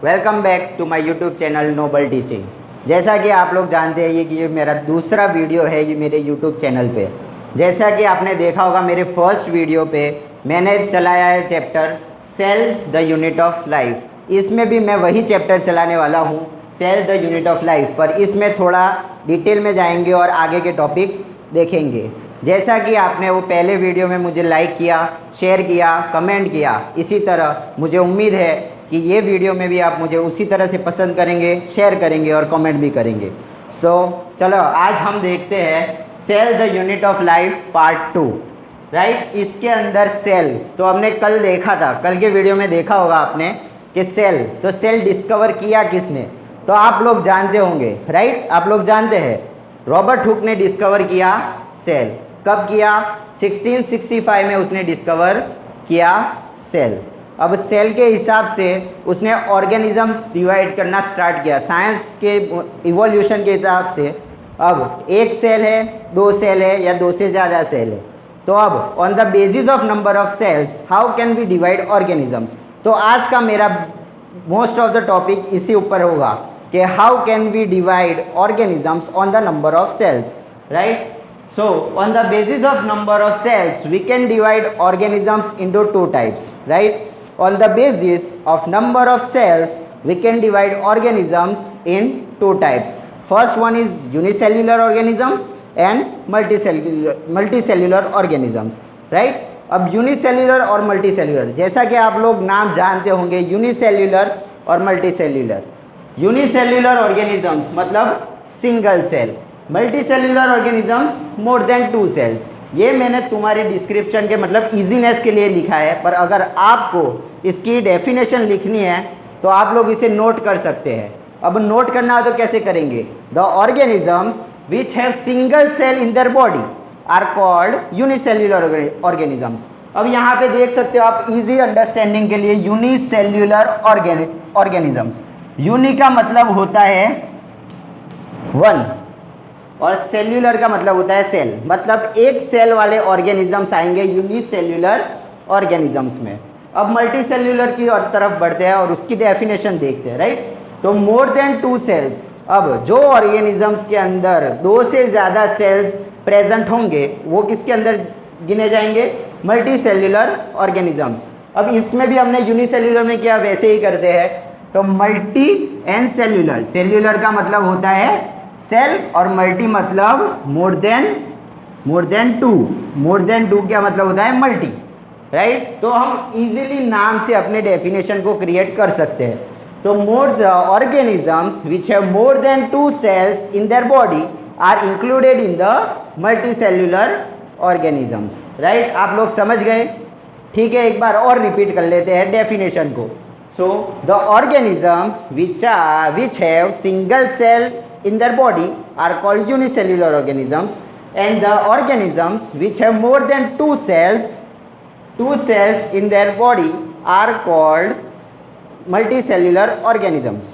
Welcome back to my YouTube channel Noble Teaching. जैसा कि आप लोग जानते हैं ये मेरा दूसरा वीडियो है ये मेरे यूट्यूब चैनल पे। जैसा कि आपने देखा होगा मेरे फर्स्ट वीडियो पे मैंने चलाया है chapter cell the unit of life. इसमें भी मैं वही चैप्टर चलाने वाला हूँ, cell the unit of life, पर इसमें थोड़ा डिटेल में जाएंगे और आगे के टॉपिक्स देखेंगे। जैसा कि आपने वो पहले वीडियो में मुझे लाइक किया, शेयर किया, कमेंट किया, इसी तरह मुझे उम्मीद है कि ये वीडियो में भी आप मुझे उसी तरह से पसंद करेंगे, शेयर करेंगे और कमेंट भी करेंगे। तो चलो आज हम देखते हैं cell the unit of life part 2, right. इसके अंदर सेल तो हमने कल देखा था, कल के वीडियो में देखा होगा आपने कि सेल डिस्कवर किया किसने, तो आप लोग जानते होंगे, राइट। आप लोग जानते हैं रॉबर्ट हुक ने डिस्कवर किया सेल। कब किया? 1665 में उसने डिस्कवर किया सेल। अब सेल के हिसाब से उसने ऑर्गेनिजम्स डिवाइड करना स्टार्ट किया साइंस के इवोल्यूशन के हिसाब से। अब एक सेल है, दो सेल है या दो से ज़्यादा सेल है, तो अब on the basis of number of cells how can we divide organisms. तो आज का मेरा मोस्ट ऑफ द टॉपिक इसी ऊपर होगा कि how can we divide organisms on the number of cells, right. So, on the basis of number of cells, we can divide organisms into two types, right? On the basis of number of cells, we can divide organisms in two types. First one is unicellular organisms and multicellular organisms, right? अब unicellular और multicellular, जैसा कि आप लोग नाम जानते होंगे unicellular और मल्टीसेल्यूलर। यूनिसेल्यूलर ऑर्गेनिजम्स मतलब single cell, multicellular organisms more than 2 cells. ये मैंने तुम्हारे डिस्क्रिप्शन के मतलब इजीनेस के लिए लिखा है, पर अगर आपको इसकी डेफिनेशन लिखनी है तो आप लोग इसे नोट कर सकते हैं। अब नोट करना हो तो कैसे करेंगे? The organisms which have single cell in their body are called unicellular organisms. अब यहाँ पे देख सकते हो आप इजी अंडरस्टैंडिंग के लिए यूनिसेल्यूलर ऑर्गेनिजम्स। यूनि का मतलब होता है 1 और सेल्यूलर का मतलब होता है सेल, मतलब एक सेल वाले ऑर्गेनिजम्स आएंगे यूनिसेल्यूलर ऑर्गेनिजम्स में। अब मल्टी सेल्यूलर की और तरफ बढ़ते हैं और उसकी डेफिनेशन देखते हैं, राइट। तो मोर देन 2 सेल्स, अब जो ऑर्गेनिजम्स के अंदर 2 से ज़्यादा सेल्स प्रेजेंट होंगे वो किसके अंदर गिने जाएंगे? Multi cellular organisms. अब इसमें भी हमने यूनिसेल्यूलर में किया वैसे ही करते हैं। तो मल्टी एंड सेल्यूलर, सेल्यूलर का मतलब होता है सेल और मल्टी मतलब मोर देन 2। मोर देन 2 क्या मतलब होता है? Multi, right. तो हम इजीली नाम से अपने डेफिनेशन को क्रिएट कर सकते हैं। तो more the organisms which have more than 2 cells in their body are included in the multicellular organisms, right. आप लोग समझ गए? ठीक है, एक बार और रिपीट कर लेते हैं डेफिनेशन को। So the organisms which have single cell in their body are called unicellular organisms, and the organisms which have more than 2 cells in their body are called multicellular organisms.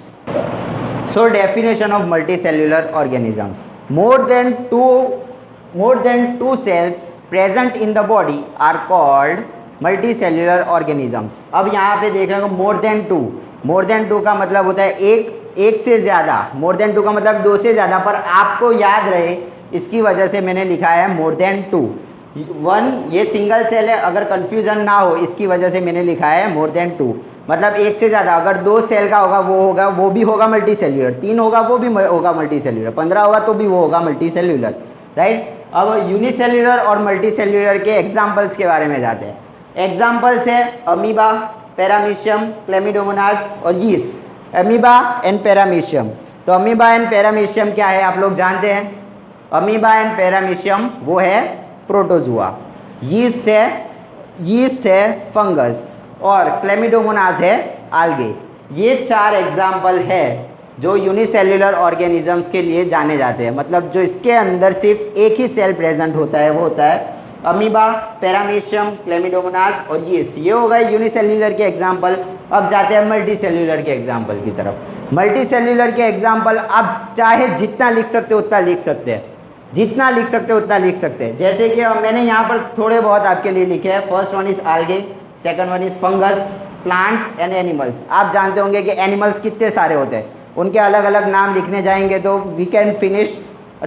So definition of multicellular organisms: more than two cells present in the body are called multicellular organisms. अब यहाँ पे देखेंगे more than 2 का मतलब होता है एक से ज़्यादा। मोर देन 2 का मतलब 2 से ज़्यादा, पर आपको याद रहे इसकी वजह से मैंने लिखा है मोर देन 2। 1 ये सिंगल सेल है, अगर कंफ्यूजन ना हो इसकी वजह से मैंने लिखा है मोर देन 2, मतलब एक से ज़्यादा। अगर 2 सेल का होगा वो भी होगा मल्टी सेल्यूलर, 3 होगा वो भी होगा मल्टी सेल्यूलर, 15 होगा तो भी वो होगा मल्टी सेल्यूलर, राइट। अब यूनिसेल्यूलर और मल्टी सेल्यूलर के एग्जाम्पल्स के बारे में जाते हैं। एग्जाम्पल्स है अमीबा, पैरामीशियम, क्लेमिडोमोनास और यीस्ट। अमीबा एंड पैरामीशियम, तो अमीबा एंड पैरामीशियम क्या है आप लोग जानते हैं? अमीबा एंड पैरामीशियम वो है प्रोटोजुआ, यीस्ट है फंगस और क्लेमिडोमोनास है आल्गे। ये 4 एग्जाम्पल है जो यूनिसेल्यूलर ऑर्गेनिजम्स के लिए जाने जाते हैं, मतलब जो इसके अंदर सिर्फ एक ही सेल प्रेजेंट होता है वो होता है अमीबा, पैरामीशियम, क्लेमिडोमोनास और यीस्ट। ये हो गए यूनिसेल्यूलर के एग्जाम्पल। अब जाते हैं मल्टी सेल्यूलर के एग्जाम्पल की तरफ। मल्टी सेल्यूलर के एग्जाम्पल आप चाहे जितना लिख सकते हो उतना लिख सकते हैं, जितना लिख सकते हो उतना लिख सकते हैं। जैसे कि मैंने यहाँ पर थोड़े बहुत आपके लिए लिखे हैं। First one is algae, second one is fungus, plants and animals. आप जानते होंगे कि एनिमल्स कितने सारे होते हैं, उनके अलग अलग नाम लिखने जाएंगे तो we can finish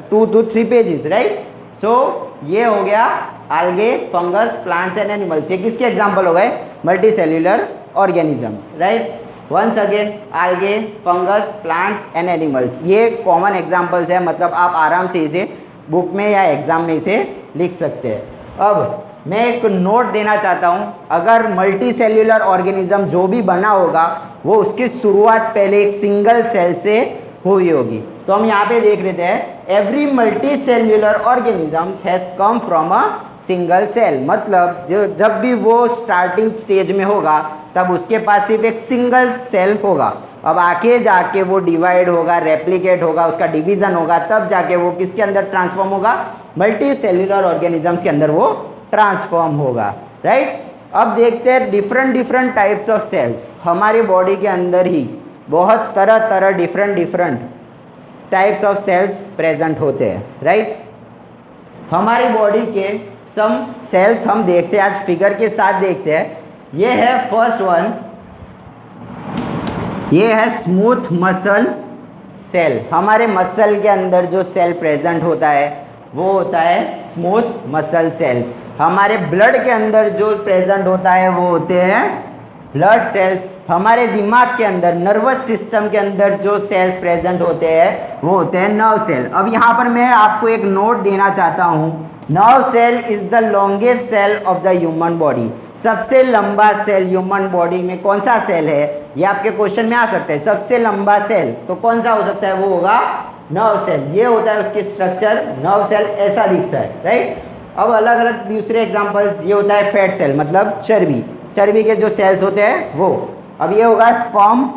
2 to 3 pages, right. So ये हो गया algae, fungus, plants and animals. ये किसके एग्जाम्पल हो गए? Multicellular organisms, right. Once again algae, fungus, plants and animals, ये कॉमन एग्जाम्पल्स है, मतलब आप आराम से इसे बुक में या एग्जाम में इसे लिख सकते हैं। अब मैं एक नोट देना चाहता हूँ, अगर मल्टी सेल्यूलर ऑर्गेनिज्म जो भी बना होगा वो उसकी शुरुआत पहले एक सिंगल सेल से हुई होगी। तो हम यहाँ पे देख लेते हैं, every multicellular organism has come from a single cell. मतलब जब भी वो स्टार्टिंग स्टेज में होगा तब उसके पास सिर्फ एक सिंगल सेल होगा। अब आके जाके वो डिवाइड होगा, रेप्लिकेट होगा, उसका डिवीजन होगा, तब जाके वो किसके अंदर ट्रांसफॉर्म होगा? मल्टी सेल्यूलर ऑर्गेनिजम्स के अंदर वो ट्रांसफॉर्म होगा, राइट। अब देखते हैं डिफरेंट टाइप्स ऑफ सेल्स। हमारी बॉडी के अंदर ही बहुत तरह different types of cells present होते हैं, राइट। हमारी बॉडी के सम सेल्स हम देखते हैं, आज फिगर के साथ देखते हैं। ये है फर्स्ट वन, ये है स्मूथ मसल सेल। हमारे मसल के अंदर जो सेल प्रेजेंट होता है वो होता है स्मूथ मसल सेल्स। हमारे ब्लड के अंदर जो प्रेजेंट होता है वो होते हैं ब्लड सेल्स। हमारे दिमाग के अंदर, नर्वस सिस्टम के अंदर जो सेल्स प्रेजेंट होते हैं वो होते हैं नर्व सेल। अब यहाँ पर मैं आपको एक नोट देना चाहता हूँ, nerve cell is the longest cell of the human body. सबसे लंबा सेल ह्यूमन बॉडी में कौन सा सेल है? ये आपके क्वेश्चन में आ सकता है। सबसे लंबा सेल तो कौन सा हो सकता है? वो होगा नर्व सेल। ये होता है उसकी स्ट्रक्चर, नर्व सेल ऐसा दिखता है, राइट। अब अलग अलग दूसरे एग्जांपल्स, ये होता है फैट सेल, मतलब चर्बी के जो सेल्स होते हैं वो। अब ये होगा स्पर्म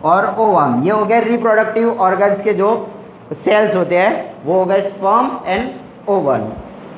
और ओवम, ये हो गए रिप्रोडक्टिव ऑर्गन्स के जो सेल्स होते हैं वो हो गए स्पर्म एंड ओवम,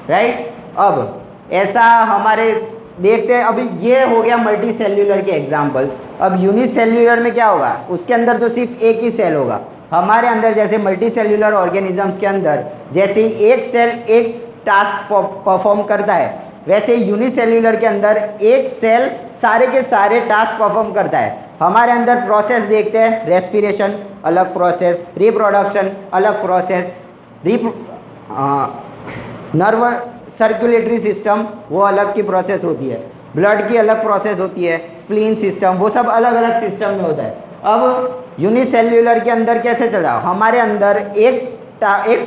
राइट। अब ऐसा हमारे देखते हैं, अभी ये हो गया मल्टी सेल्यूलर के एग्जाम्पल्स। अब यूनिसेल्यूलर में क्या होगा? उसके अंदर तो सिर्फ एक ही सेल होगा। हमारे अंदर जैसे मल्टी सेल्यूलर ऑर्गेनिजम्स के अंदर जैसे ही एक सेल एक टास्क परफॉर्म करता है, वैसे यूनिसेल्यूलर के अंदर एक सेल सारे के सारे टास्क परफॉर्म करता है। हमारे अंदर प्रोसेस देखते हैं, रेस्पिरेशन अलग प्रोसेस, रिप्रोडक्शन अलग प्रोसेस, नर्व सर्कुलेटरी सिस्टम वो अलग की प्रोसेस होती है, ब्लड की अलग प्रोसेस होती है, स्प्लीन सिस्टम, वो सब अलग अलग सिस्टम में होता है। अब यूनिसेल्यूलर के अंदर कैसे चल रहा? हमारे अंदर एक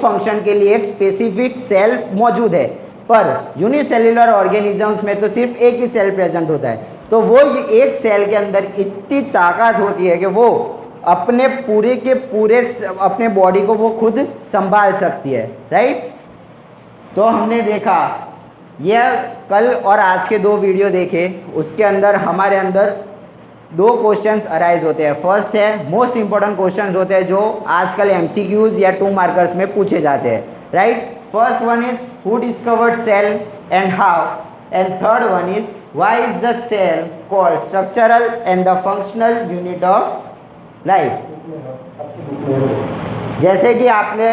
फंक्शन के लिए एक स्पेसिफिक सेल मौजूद है, पर यूनिसेल्यूलर ऑर्गेनिजम्स में तो सिर्फ एक ही सेल प्रेजेंट होता है। तो वो एक सेल के अंदर इतनी ताकत होती है कि वो अपने पूरे के पूरे अपने बॉडी को वो खुद संभाल सकती है, राइट। तो हमने देखा यह कल और आज के 2 वीडियो देखे, उसके अंदर हमारे अंदर 2 क्वेश्चंस अराइज होते हैं। फर्स्ट है मोस्ट इंपॉर्टेंट क्वेश्चंस होते हैं जो आजकल MCQs या 2 मार्कर्स में पूछे जाते हैं, right. First one is who discovered cell and how, and third one is why is the cell called structural and the functional unit of life. जैसे कि आपने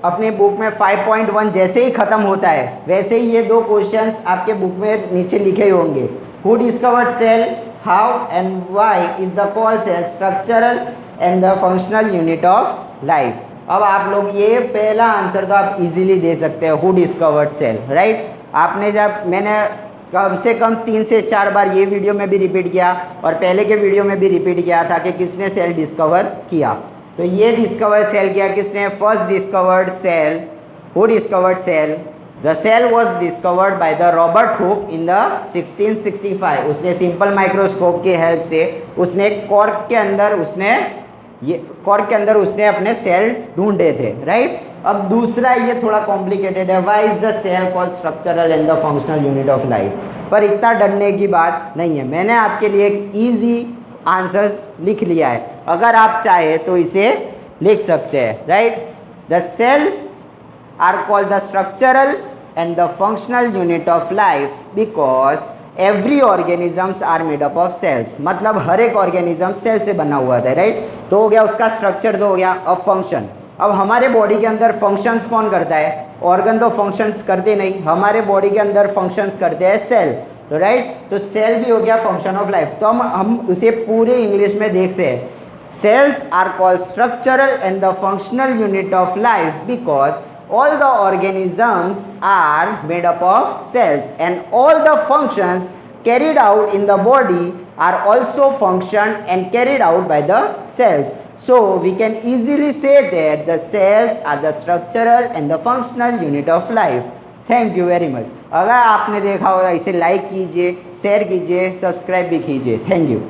अपनी बुक में 5.1 जैसे ही खत्म होता है वैसे ही ये 2 क्वेश्चंस आपके बुक में नीचे लिखे होंगे। Who discovered cell, how and why is the called cell structural and the functional unit of life. अब आप लोग ये पहला आंसर तो आप इजीली दे सकते हैं, हु डिस्कवर्ड सेल, राइट। आपने जब मैंने कम से कम 3 से 4 बार ये वीडियो में भी रिपीट किया और पहले के वीडियो में भी रिपीट किया था कि किसने सेल डिस्कवर किया। तो ये डिस्कवर सेल किया किसने? First discovered cell, who discovered cell? The cell was discovered by the Robert Hooke in the 1665। उसने सिंपल माइक्रोस्कोप की हेल्प से उसने कॉर्क के अंदर उसने अपने सेल ढूंढे थे, राइट। अब दूसरा ये थोड़ा कॉम्प्लिकेटेड है, why is the cell called structural and the functional unit of life. पर इतना डरने की बात नहीं है, मैंने आपके लिए एक ईजी आंसर्स लिख लिया है, अगर आप चाहे तो इसे लिख सकते हैं, right. The cell are called the structural and the functional unit of life because every organisms are made up of cells. मतलब हर एक ऑर्गेनिज्म सेल से बना हुआ था, राइट। तो हो गया उसका स्ट्रक्चर, तो हो गया। अब फंक्शन, अब हमारे बॉडी के अंदर फंक्शंस कौन करता है? ऑर्गन तो फंक्शंस करते नहीं, हमारे बॉडी के अंदर फंक्शंस करते हैं सेल। तो राइट, तो सेल भी हो गया फंक्शन ऑफ लाइफ। तो हम उसे पूरे इंग्लिश में देखते हैं। Cells are called structural and the functional unit of life because all the organisms are made up of cells and all the functions carried out in the body are also functioned and carried out by the cells. So we can easily say that the cells are the structural and the functional unit of life. Thank you very much. अगर आपने देखा होगा इसे like कीजिए, share कीजिए, subscribe भी कीजिए। Thank you.